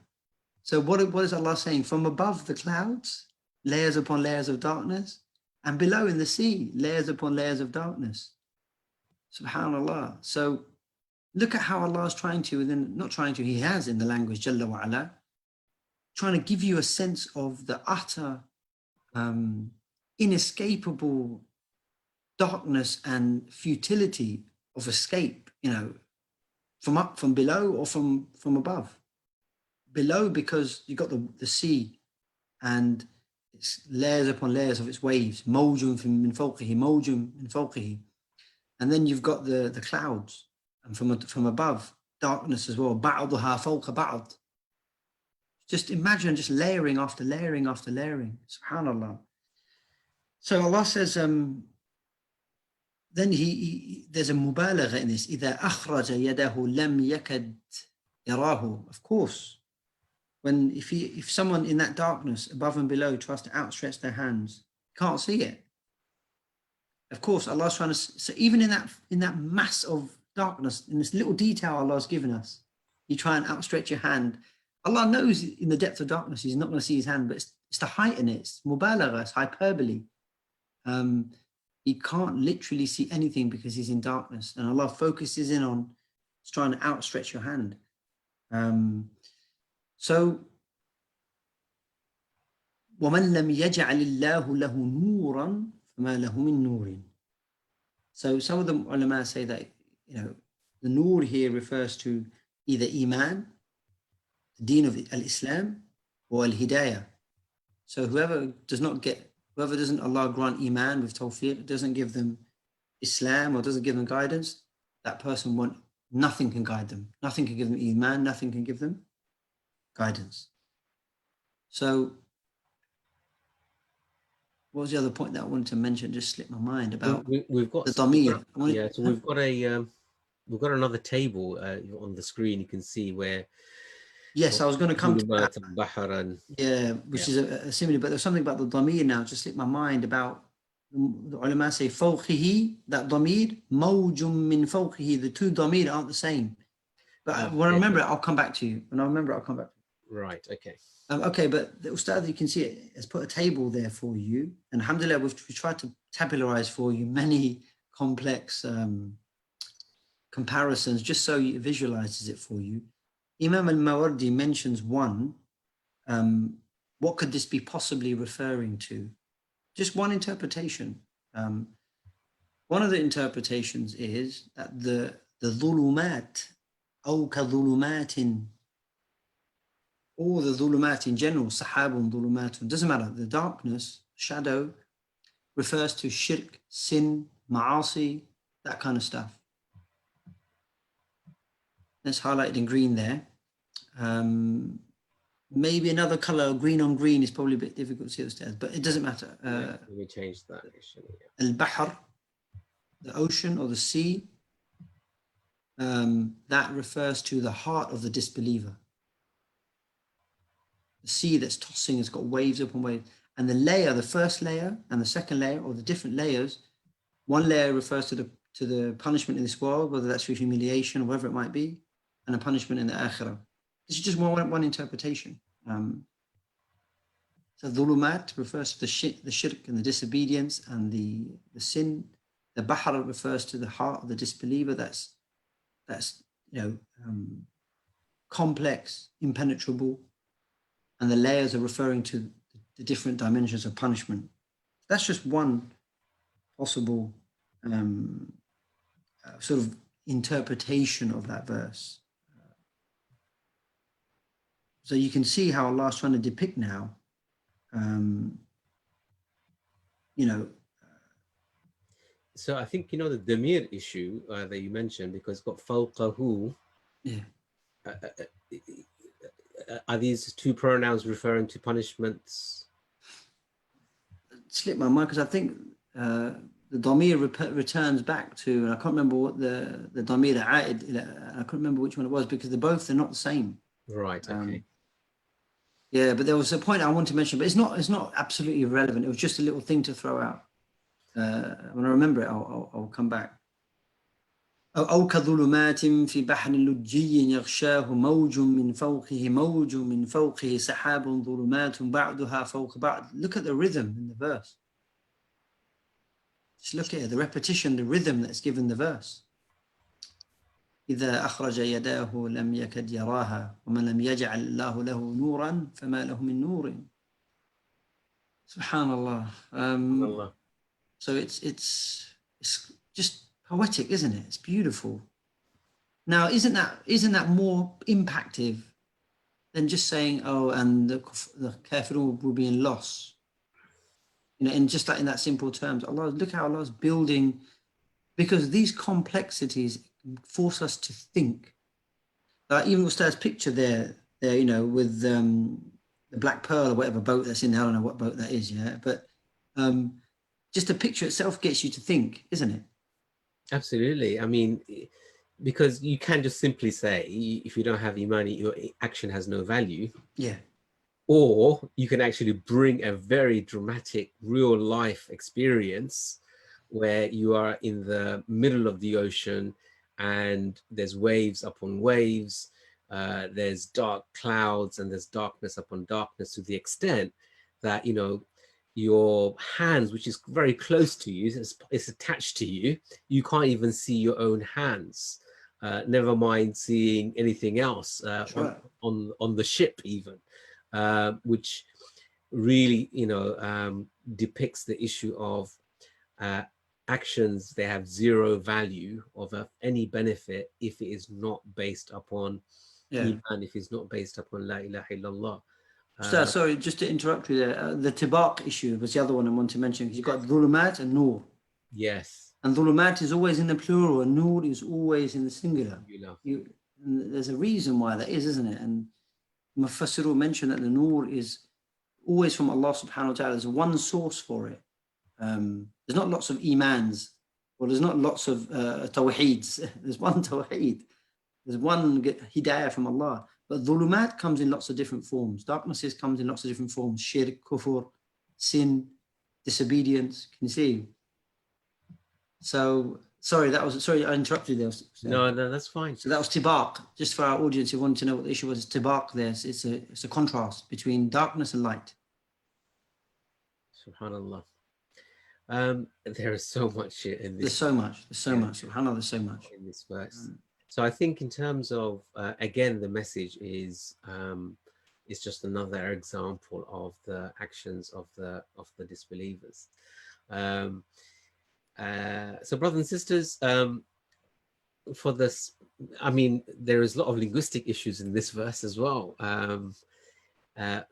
So what is Allah saying? From above the clouds, layers upon layers of darkness, and below in the sea, layers upon layers of darkness. SubhanAllah. So look at how Allah is He has in the language, Jalla wa ala, trying to give you a sense of the utter, inescapable darkness and futility of escape, you know, from below or from above. Below, because you've got the sea and it's layers upon layers of its waves. Mawjun min fawqihi, mawjun min fawqihi. And then you've got the clouds, and from above, darkness as well. Ba'duha fawqa ba'd. Just imagine just layering after layering after layering. Subhanallah. So Allah says, then there's a mubalagha in this. إِذَا أَخْرَجَ يَدَهُ لَمْ يَكَدْ يَرَاهُ. Of course, if someone in that darkness above and below tries to outstretch their hands, can't see it. Of course, Allah's trying to. So even in that mass of darkness, in this little detail Allah's given us, you try and outstretch your hand. Allah knows in the depth of darkness He's not going to see His hand, but it's to heighten it. It's mubalagha, it's hyperbole. He can't literally see anything because He's in darkness, and Allah focuses in on trying to outstretch your hand. So, وَمَنْ لَمْ يَجْعَلِ اللَّهُ لَهُ نُورًا فَمَا لَهُ مِن نُورٍ. So some of the ulama say that, the nur here refers to either iman, the deen of al-Islam, or al-hidayah. So whoever doesn't Allah grant iman with tawfiq, doesn't give them Islam or doesn't give them guidance, that person nothing can guide them. Nothing can give them iman, nothing can give them guidance. So what was the other point that I wanted to mention? Just slipped my mind about we've got the dhamir. So we've got another table on the screen. You can see where. Yes, I was going to come to that. Which is a similar, but there's something about the dhamir now. Just slipped my mind about the ulama say fawqihi, that dhamir, mawjum min fawqihi. The two dhamir aren't the same. But when I remember it, I'll come back to you. When I remember it, I'll come back. Right. Okay. Okay, but the Ustad, you can see it has put a table there for you, and alhamdulillah, we've tried to tabularize for you many complex comparisons, just so it visualizes it for you. Imam al-Mawardi mentions one. What could this be possibly referring to? Just one interpretation. One of the interpretations is that the dhulumat, aw ka dhulumatin, or the dhulumat in general, sahabun dhulumatun, doesn't matter. The darkness, shadow, refers to shirk, sin, ma'asi, that kind of stuff. That's highlighted in green there. Maybe another color, green on green, is probably a bit difficult to see upstairs, but it doesn't matter. Let me change that. Al-Bahr, the ocean or the sea, that refers to the heart of the disbeliever. The sea that's tossing, it's got waves upon waves. And the layer, the first layer and the second layer, or the different layers, one layer refers to the punishment in this world, whether that's through humiliation or whatever it might be, and a punishment in the akhirah. This is just one interpretation. So dhulumat refers to the shirk and the disobedience and the sin. The bahr refers to the heart of the disbeliever. That's complex, impenetrable, and the layers are referring to the different dimensions of punishment. That's just one possible sort of interpretation of that verse. So you can see how Allah is trying to depict now, So I think, the damir issue that you mentioned, because it's got fawqahu. Yeah. Are these two pronouns referring to punishments? It slipped my mind because I think the dhamir returns back to, and I can't remember what the dhamir a'id, I can't remember which one it was, because they're not the same. Right. Okay. Yeah, but there was a point I wanted to mention, but it's not absolutely irrelevant. It was just a little thing to throw out. When I remember it, I'll come back. أو كظلمات في بحر لجي يغشاه موج من فوقه موج من فوقه سحاب ظلمات بعضها فوق بعض. Look at the rhythm in the verse. Just look at it, the repetition, the rhythm that's given the verse. إذا أخرج يداه لم يكد يراها ومن لم يجعل الله له نورا فما له من نور. Subhanallah. So it's just poetic, isn't it? It's beautiful. Now, isn't that more impactful than just saying, and the kafirun will be in loss? You know, and just like in that simple terms, Allah, look how Allah's building, because these complexities force us to think. Like even Ustad's picture there, you know, with the Black Pearl or whatever boat that's in there. I don't know what boat that is, yeah. But just the picture itself gets you to think, isn't it? Absolutely. I mean, because you can just simply say, if you don't have imani, your action has no value. Yeah. Or you can actually bring a very dramatic real life experience where you are in the middle of the ocean and there's waves upon waves, there's dark clouds and there's darkness upon darkness, to the extent that, you know, your hands, which is very close to you, it's attached to you, you can't even see your own hands, never mind seeing anything else on the ship even. Which really, you know, depicts the issue of actions. They have zero value of any benefit if it is not based upon Iman, if it's not based upon La ilaha illallah. Sorry, just to interrupt you there. The tibaq issue was the other one I want to mention, because you've got dhulumat and nur. Yes. And dhulumat is always in the plural and nur is always in the singular. There's a reason why that is, isn't it? And Mufassiru mentioned that the nur is always from Allah subhanahu wa ta'ala. There's one source for it. There's not lots of imans, or there's not lots of tawheeds. There's one tawheed. There's one hidayah from Allah. But dhulumat comes in lots of different forms. Darknesses comes in lots of different forms. Shirk, kufr, sin, disobedience. Can you see? So, sorry, I interrupted you there. No, that's fine. So that was tibaq. Just for our audience who wanted to know what the issue was, tibaq there. It's a contrast between darkness and light. Subhanallah. There is so much in this. There's so much. Subhanallah, there's so much in this verse. So I think in terms of, again, the message is just another example of the actions of the disbelievers. So brothers and sisters, for this, I mean, there is a lot of linguistic issues in this verse as well.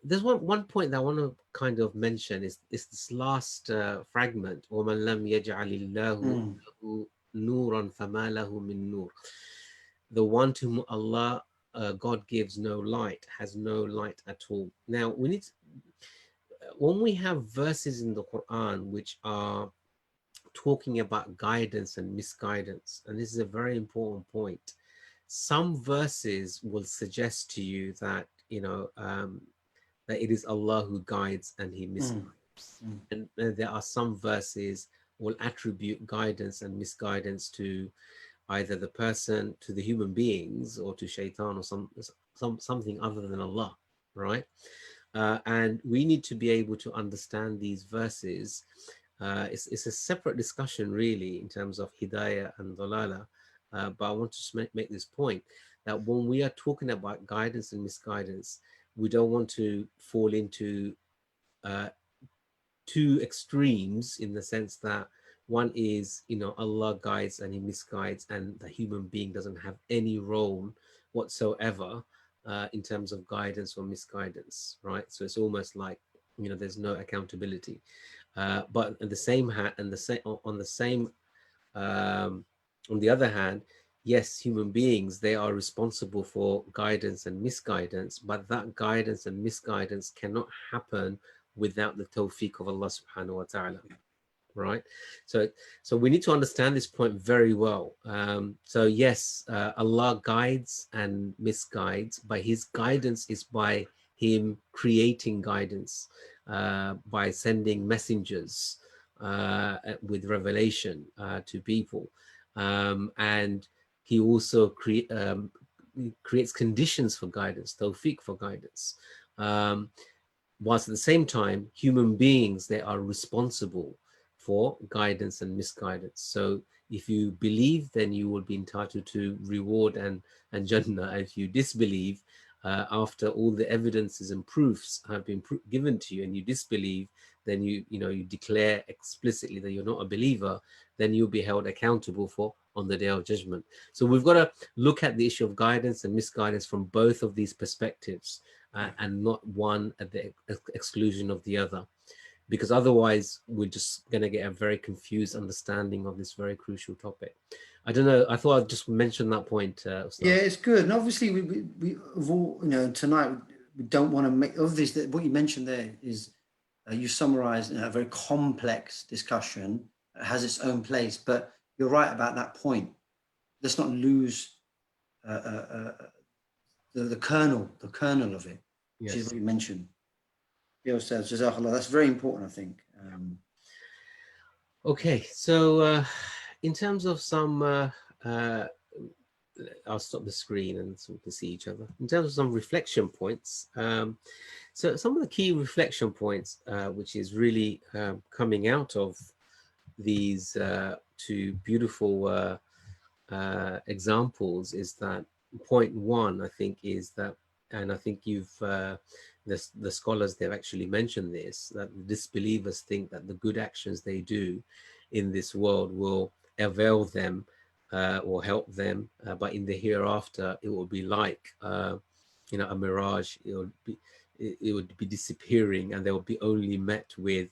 There's one point that I want to kind of mention is this last fragment. وَمَنْ لَمْ يَجْعَلِ اللَّهُ لَهُ نُورًا فَمَا لَهُ مِن نُور. The one to whom Allah, God gives no light, has no light at all. Now, we need to, when we have verses in the Quran which are talking about guidance and misguidance, and this is a very important point, some verses will suggest to you that, you know, that it is Allah who guides and he misguides. And there are some verses will attribute guidance and misguidance to either the person, to the human beings, or to shaitan, or something other than Allah, right? And we need to be able to understand these verses. It's a separate discussion really in terms of hidayah and dalala, but I want to make this point that when we are talking about guidance and misguidance, we don't want to fall into two extremes, in the sense that one is, you know, Allah guides and he misguides, and the human being doesn't have any role whatsoever in terms of guidance or misguidance, right? So it's almost like, you know, there's no accountability. But at the same hand, and on the other hand, yes, human beings, they are responsible for guidance and misguidance, but that guidance and misguidance cannot happen without the tawfiq of Allah subhanahu wa ta'ala, right? So we need to understand this point very well. So yes, Allah guides and misguides, but his guidance is by him creating guidance, by sending messengers with revelation to people, and he also creates conditions for guidance, tawfiq for guidance, whilst at the same time human beings, they are responsible for guidance and misguidance. So if you believe, then you will be entitled to reward and Jannah. If you disbelieve, after all the evidences and proofs have been given to you, and you disbelieve, then you declare explicitly that you're not a believer, then you'll be held accountable for on the day of judgment. So we've got to look at the issue of guidance and misguidance from both of these perspectives, and not one at the exclusion of the other. because otherwise we're just going to get a very confused understanding of this very crucial topic. I don't know, I thought I'd just mention that point. Ustaz. Yeah, it's good. And obviously we of all, you know, tonight we don't want to make, obviously what you mentioned there is you summarized a very complex discussion. It has its own place, but you're right about that point. Let's not lose the kernel of it, which is Yes. what you mentioned. Yeah, Ustaz, Jazakallah. That's very important, I think. Okay, so in terms of some, I'll stop the screen and so we can see each other. In terms of some reflection points, so some of the key reflection points, which is really coming out of these two beautiful examples, is that point one, I think, is that, and I think you've, the scholars, they've actually mentioned this, that the disbelievers think that the good actions they do in this world will avail them or help them, but in the hereafter, it will be like, you know, a mirage. It would be disappearing, and they will be only met with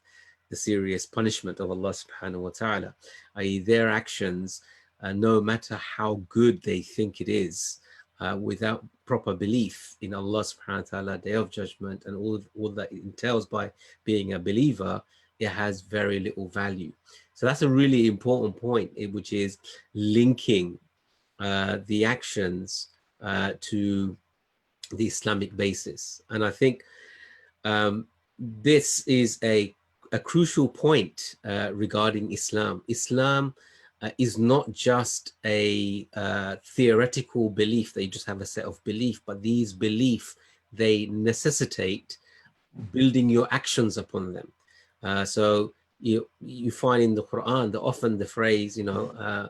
the serious punishment of Allah subhanahu wa ta'ala, i.e. their actions, no matter how good they think it is, without proper belief in Allah subhanahu wa ta'ala, Day of Judgment, and all that it entails by being a believer, it has very little value. So that's a really important point, which is linking the actions to the Islamic basis. And I think this is a crucial point regarding Islam. Islam is not just a theoretical belief that you just have a set of belief, but these beliefs, they necessitate building your actions upon them. So you find in the Quran that often the phrase, you know,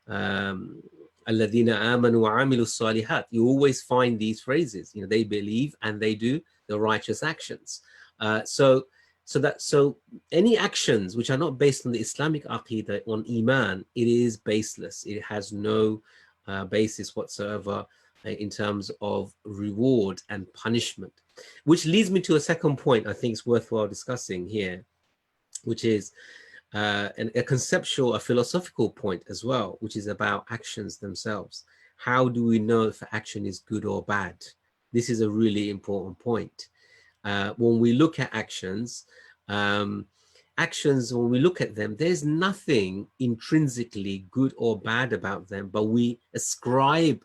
الَّذِينَ آمَنُوا وَعَمِلُوا الصَّالِحَاتِ, you always find these phrases, you know, they believe and they do the righteous actions. So any actions which are not based on the Islamic aqidah, on Iman, it is baseless. It has no basis whatsoever in terms of reward and punishment. Which leads me to a second point I think is worthwhile discussing here, which is a conceptual, a philosophical point as well, which is about actions themselves. How do we know if action is good or bad? This is a really important point. When we look at actions, when we look at them, there's nothing intrinsically good or bad about them, but we ascribe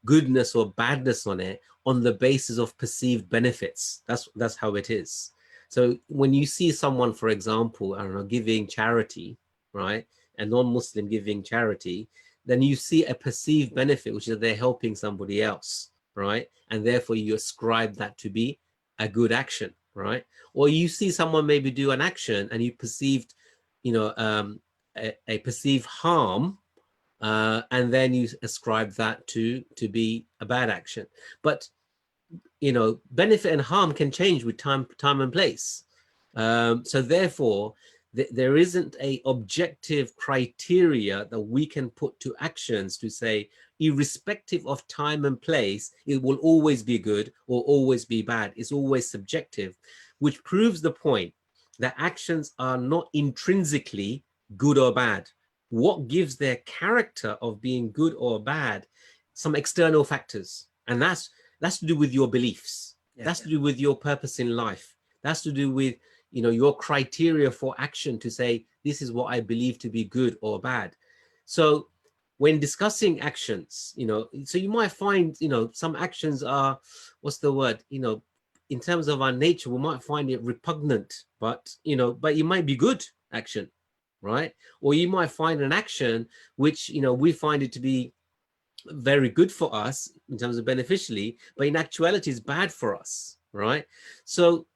goodness or badness on it on the basis of perceived benefits. That's how it is. So when you see someone, for example, I don't know, giving charity, right, a non-Muslim giving charity, then you see a perceived benefit, which is they're helping somebody else, right? And therefore you ascribe that to be a good action, right? Or you see someone maybe do an action and you perceived, you know, a perceived harm, and then you ascribe that to be a bad action. But you know, benefit and harm can change with time and place. So therefore, there isn't a objective criteria that we can put to actions to say, irrespective of time and place, it will always be good or always be bad. It's always subjective, which proves the point that actions are not intrinsically good or bad. What gives their character of being good or bad? Some external factors. And that's to do with your beliefs. That's to do with your purpose in life. That's to do with, you know, your criteria for action to say, this is what I believe to be good or bad. So when discussing actions, you know, so you might find, you know, some actions are, what's the word, you know, in terms of our nature, we might find it repugnant, but, you know, but it might be good action, right? Or you might find an action which, you know, we find it to be very good for us in terms of beneficially, but in actuality is bad for us, right? So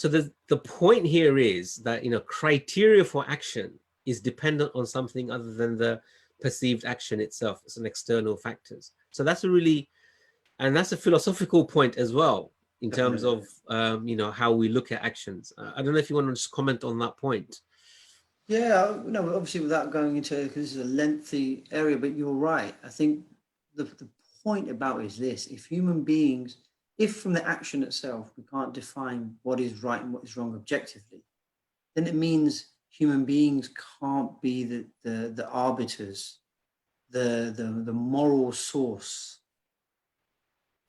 the point here is that, you know, criteria for action is dependent on something other than the perceived action itself. It's an external factors. So that's a really, and that's a philosophical point as well in terms of you know, how we look at actions. I don't know if you want to just comment on that point. Yeah, no, obviously without going into, because this is a lengthy area, but you're right. I think the point about it is this: if human beings, if from the action itself we can't define what is right and what is wrong objectively, then it means human beings can't be the arbiters, the moral source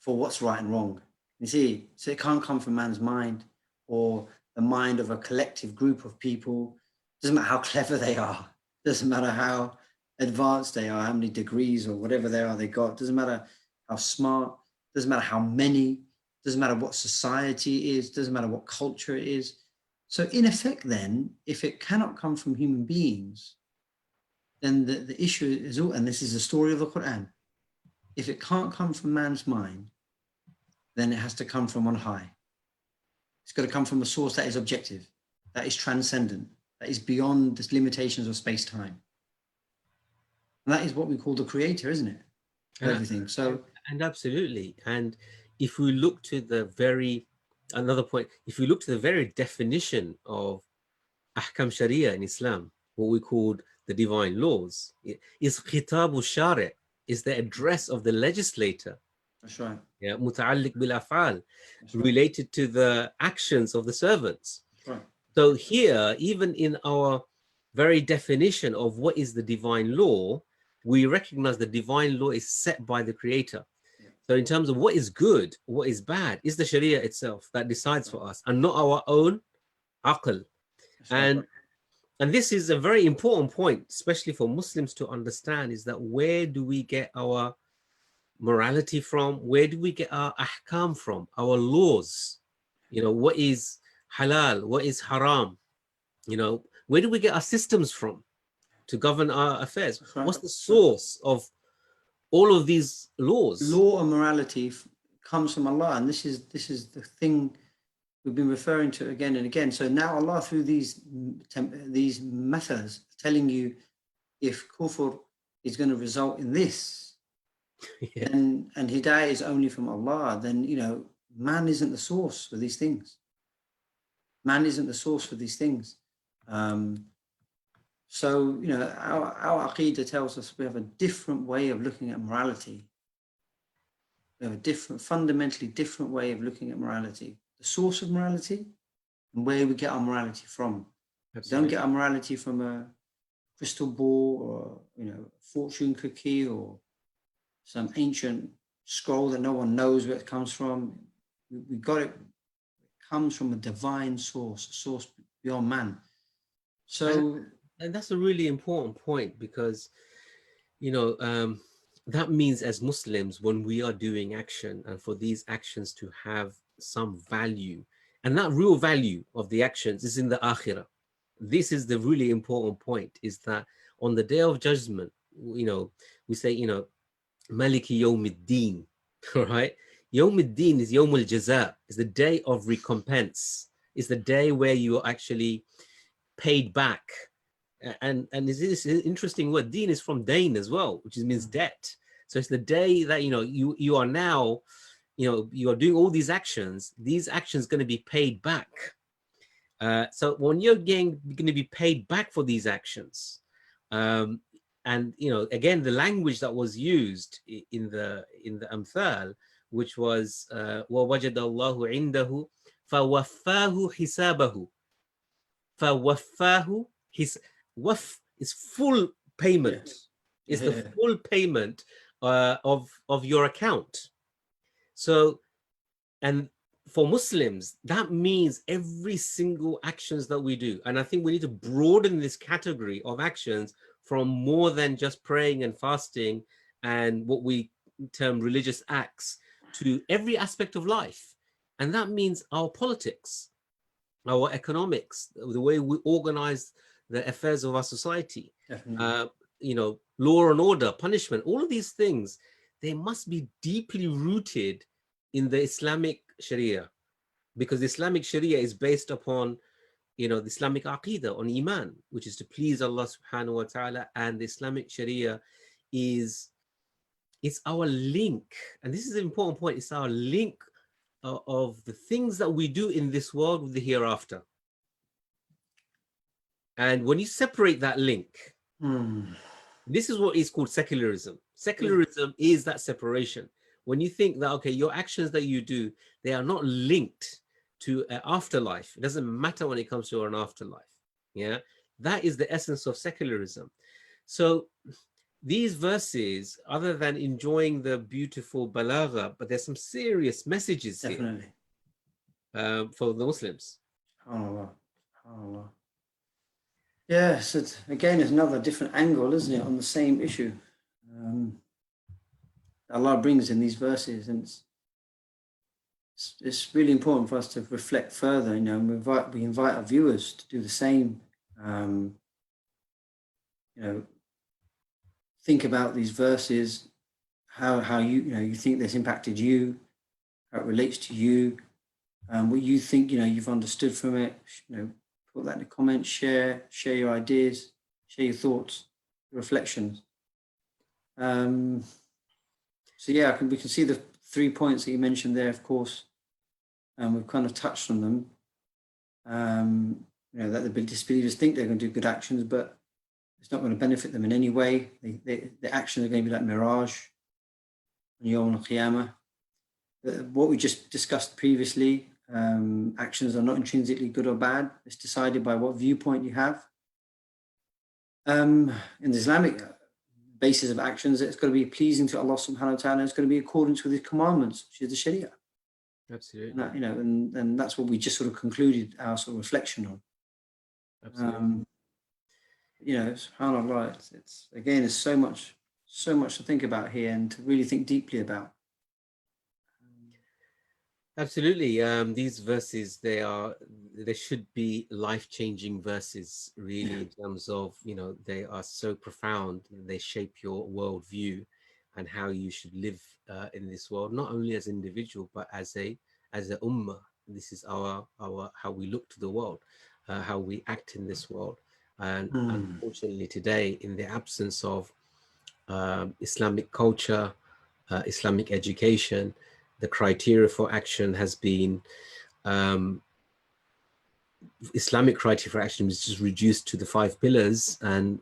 for what's right and wrong. You see, so it can't come from man's mind or the mind of a collective group of people. Doesn't matter how clever they are, doesn't matter how advanced they are, how many degrees or whatever they are they got, doesn't matter how smart, doesn't matter how many, doesn't matter what society is, doesn't matter what culture it is. So in effect then, if it cannot come from human beings, then the issue is, all, and this is the story of the Quran, if it can't come from man's mind, then it has to come from on high. It's got to come from a source that is objective, that is transcendent, that is beyond the limitations of space-time. And that is what we call the creator, isn't it? Everything. So, and absolutely. And if we look to the very, another point, if we look to the very definition of Ahkam Sharia in Islam, what we call the divine laws, is khitabu shari', is the address of the legislator. That's right. Yeah, muta'alliq bil af'al, related to the actions of the servants. That's right. So here, even in our very definition of what is the divine law, we recognize the divine law is set by the creator. Yeah. So in terms of what is good, what is bad, is the Sharia itself that decides for us, and not our own aql. And this is a very important point, especially for Muslims to understand, is that where do we get our morality from? Where do we get our ahkam from? Our laws, you know, what is halal, what is haram? You know, where do we get our systems from to govern our affairs? Right. What's the source of all of these laws? Law and morality comes from Allah, and this is the thing we've been referring to again and again. So now Allah, through these methods, telling you if kufr is going to result in this, Yeah. and hidayah is only from Allah, then, you know, man isn't the source for these things. Man isn't the source for these things. So, you know, our Aqidah tells us we have a different way of looking at morality. We have a fundamentally different way of looking at morality. The source of morality and where we get our morality from. Absolutely. We don't get our morality from a crystal ball or, you know, fortune cookie or some ancient scroll that no one knows where it comes from. We got it. It comes from a divine source, a source beyond man. So, and that's a really important point, because, you know, that means as Muslims, when we are doing action, and for these actions to have some value, and that real value of the actions is in the akhirah. This is the really important point, is that on the day of judgment, you know, we say, you know, Maliki Yawmiddin, right? Yawmiddin is Yawmul Jaza, is the day of recompense. It's the day where you are actually paid back. And is this an interesting word? Deen is from dain as well, which means debt. So it's the day that, you know, you are now, you know, you are doing all these actions going to be paid back. So when you're going to be paid back for these actions, and, you know, again, the language that was used in the Amthal, which was وَوَجَدَ اللَّهُ عِنْدَهُ فَوَفَّاهُ حِسَابَهُ. فَوَفَّاهُ his waf is full payment. It's the full payment of your account. So, and for Muslims, that means every single actions that we do. And I think we need to broaden this category of actions from more than just praying and fasting and what we term religious acts to every aspect of life. And that means our politics, our economics, the way we organize the affairs of our society, you know, law and order, punishment, all of these things, they must be deeply rooted in the Islamic Sharia, because the Islamic Sharia is based upon, you know, the Islamic Aqidah, on Iman, which is to please Allah subhanahu wa ta'ala. And the Islamic Sharia it's our link. And this is an important point. It's our link of the things that we do in this world with the hereafter. And when you separate that link, this is what is called secularism. Secularism is that separation. When you think that, okay, your actions that you do, they are not linked to an afterlife. It doesn't matter when it comes to an afterlife. Yeah, that is the essence of secularism. So these verses, other than enjoying the beautiful balagha, but there's some serious messages Definitely. here for the Muslims. SubhanAllah. SubhanAllah. Yeah, so again, it's another different angle, isn't it, on the same issue. Allah brings in these verses, and it's really important for us to reflect further. You know, we invite our viewers to do the same. You know, think about these verses, how you think this impacted you, how it relates to you, what you think you've understood from it. You know, put that in the comments, share your ideas, share your thoughts, your reflections. So yeah, we can see the 3 points that you mentioned there, of course, and we've kind of touched on them. You know, that the disbelievers think they're going to do good actions, but it's not going to benefit them in any way. The actions are going to be like mirage on Yawm al-Qiyamah. What we just discussed previously, actions are not intrinsically good or bad. It's decided by what viewpoint you have. In the Islamic basis of actions, it's got to be pleasing to Allah subhanahu wa ta'ala. It's got to be in accordance with His commandments, which is the Sharia. Absolutely. And that, you know, and that's what we just sort of concluded our sort of reflection on. Absolutely. You know, subhanAllah, it's again, there's so much to think about here and to really think deeply about. Absolutely. These verses, they should be life-changing verses, really, in terms of, you know, they are so profound. They shape your worldview and how you should live in this world, not only as an individual, but as a ummah. This is our how we look to the world, how we act in this world. And unfortunately today, in the absence of Islamic culture, Islamic education, the criteria for action has been Islamic criteria for action is just reduced to the 5 pillars and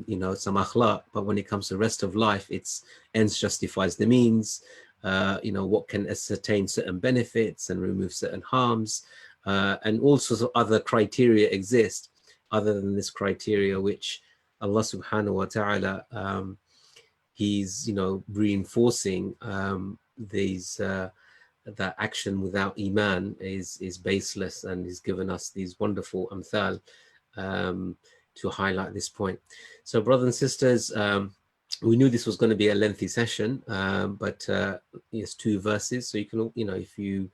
you know, some akhlaq. But when it comes to the rest of life, it's ends justifies the means. You know, what can ascertain certain benefits and remove certain harms, and all sorts of other criteria exist other than this criteria, which Allah subhanahu wa ta'ala He's, you know, reinforcing these that action without iman is baseless, and he's given us these wonderful amthal to highlight this point. So brothers and sisters, we knew this was going to be a lengthy session, but it's 2 verses, so you can, you know, if you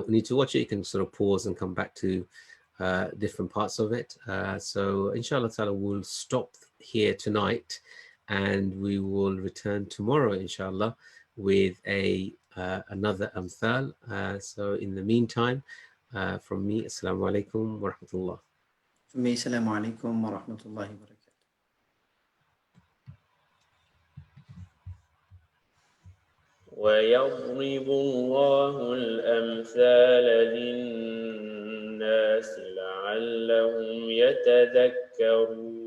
need to watch it, you can sort of pause and come back to different parts of it. So inshallah ta'ala, we'll stop here tonight, and we will return tomorrow, inshallah, with another amthal. So in the meantime, from me, assalamu alaikum wa rahmatullah. From me, assalamu alaikum wa rahmatullahi wa barakatuh. ويضرب الله الأمثال للناس لعلهم يتذكرون